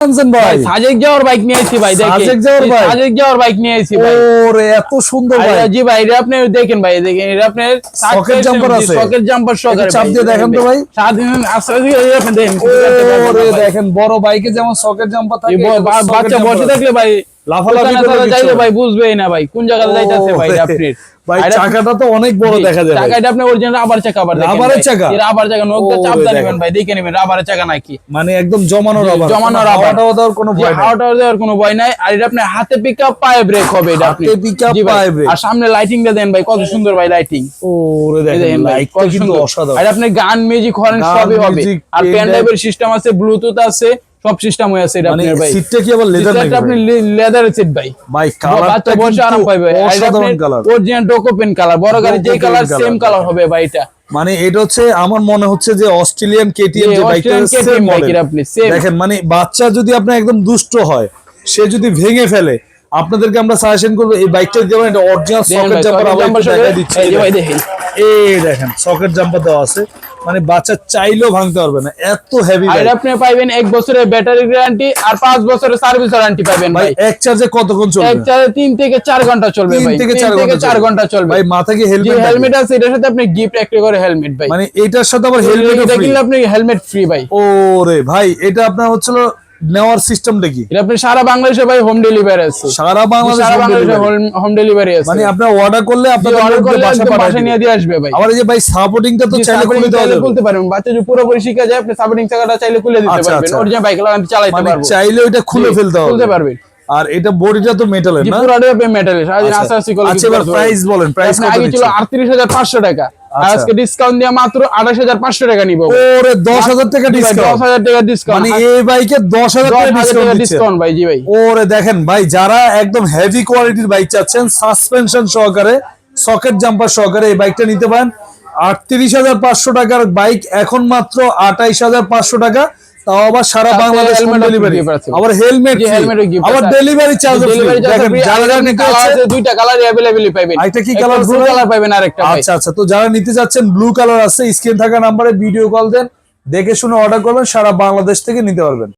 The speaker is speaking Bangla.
ভাই সাজেক যাওয়ার বাইক নিয়ে আইছি ভাই, দেখেন সাজেক যাওয়ার বাইক নিয়ে আইছি ভাই। ওরে এত সুন্দর ভাই। জি ভাই, এটা আপনি দেখেন ভাই, দেখেন এটা আপনার সকেট জাম্পার আছে, সকেট জাম্পার সহকারে চাপ দিয়ে দেখেন তো ভাই। স্বাধীন আসলে আপনি দেখেন, ওরে দেখেন বড় বাইকে যেমন সকেট জাম্পার থাকে, বাচ্চা বসে থাকলে ভাই লাফালাফি করে যাইলে ভাই বুঝবেই না ভাই কোন জায়গায় যাইতাছে ভাই। আপনি ভাই চাকাটা তো অনেক বড় দেখা যায়, চাকাটা আপনি অরিজিনাল রাবার চাকা, আবার দেখেন রাবারের চাকা, এর রাবার চাকা নখটা চাপ দিবেন ভাই, দেখে নেবেন রাবারের চাকা নাকি, মানে একদম জমানো রাবার, জমানো রাবার, হাওয়া দেওয়ার কোনো ভয় নাই, হাওয়া দেওয়ার কোনো ভয় নাই। আর এটা আপনি হাতে পিকআপ পায়ে ব্রেক হবে, এটা আপনি হাতে পিকআপ পায়ে ব্রেক। আর সামনে লাইটিংটা দেন ভাই, কত সুন্দর ভাই লাইটিং। ওরে দেখেন লাইটটা কিন্তু অসাধারণ। আর আপনি গান মিউজিক হরেন সবই হবে, আর পেন ড্রাইভের সিস্টেম আছে, ব্লুটুথ আছে, সব সিস্টেম হয়ে আছে। এটা আপনার ভাই সিটটা কি আবার লেদার নাকি? আপনি লেদারের সিট ভাই, ভাই কালারটা বসে আরাম পাবে, অসাধারণ কালার, অরিজিনাল ডোকো পেন কালার, বড় গাড়ি যে কালার সেম কালার হবে ভাই। এটা মানে এটা হচ্ছে আমার মনে হচ্ছে যে অস্ট্রেলিয়ান কেটিএম যে বাইকটা সেম মডেল আপনি দেখেন। মানে বাচ্চা যদি আপনি একদম দুষ্ট হয়, সে যদি ভেঙে ফেলে, আপনাদেরকে আমরা সাজেশন করব এই বাইকটা যেমন এটা অরিজিনাল সকেট জাম্পার আবার দেখা দিচ্ছি। এই ভাই দেখেন, এই দেখেন সকেট জাম্পার দেওয়া আছে, মানে বাচ্চা চাইলেও ভাঙতে পারবে না, এত হেভি। আর আপনি পাবেন 1 বছরের ব্যাটারি গ্যারান্টি আর 5 বছরের সার্ভিস ওয়ারেন্টি পাবেন ভাই। এক চার্জে কতক্ষণ চলবে? এক চার্জে 3 থেকে 4 ঘন্টা চলবে ভাই, 3 থেকে 4 ঘন্টা চলবে ভাই। মাথায় কি হেলমেট আছে, এটার সাথে আপনি গিফট একটা করে হেলমেট ভাই, মানে এটার সাথে আবার হেলমেট ফ্রি, কিনলে আপনি হেলমেট ফ্রি ভাই। ওরে ভাই এটা আপনার হচ্ছিল নেওয়ার সিস্টেমটা কি? এটা আপনি সারা বাংলাদেশে ভাই হোম ডেলিভারি আছে, সারা বাংলাদেশে হোম ডেলিভারি আছে, মানে আপনি অর্ডার করলে আপনাদের বাসায় নিয়ে দিয়ে আসবে ভাই। আবার এই যে ভাই সাপোর্টিংটা তো চাইলে খুলতে পারবেন, বাচ্চা যদি পুরোপুরি শিখে যায় আপনি সাপোর্টিং চাকাটা চাইলে খুলে দিতে পারবেন, অরিজিনাল বাইক চালাতে পারবেন, চাইলে ওটা খুলে ফেলতে পারবেন। আর এটা বডিটা তো মেটালের না? পুরোটাই মেটালের। আচ্ছা এবার প্রাইস বলেন, প্রাইস কত? আগে ছিল ৩৮৫০০ টাকা, আজকে ডিসকাউন্ট দিয়ে মাত্র ২৮৫০০ টাকা নিব। ওরে ১০,০০০ টাকা ডিসকাউন্ট, ১০,০০০ টাকা ডিসকাউন্ট, মানে এই বাইকে ১০,০০০ টাকা ডিসকাউন্ট ভাই। জি ভাই, ওরে দেখেন ভাই, যারা একদম হেভি কোয়ালিটির বাইক চাচ্ছেন সাসপেনশন সহকারে, সকেট জাম্পার সহকারে, এই বাইকটা নিতে পারেন। ৩৮৫০০ টাকার বাইক এখন মাত্র ২৮৫০০ টাকা, তাও আবার সারা বাংলাদেশ হোম ডেলিভারি, আবার হেলমেট, আবার ডেলিভারি চার্জ ফ্রি। দেখেন যারা নিতে যাচ্ছেন, দুইটা কালার अवेलेबल পাবেন। এটা কি কালার? ব্লু কালার পাবেন আরেকটা ভাই। আচ্ছা আচ্ছা, তো যারা নিতে যাচ্ছেন ব্লু কালার আছে, স্ক্রিন থাকা নম্বরে ভিডিও কল দেন, দেখে শুনে অর্ডার করবেন, সারা বাংলাদেশ থেকে নিতে পারবেন।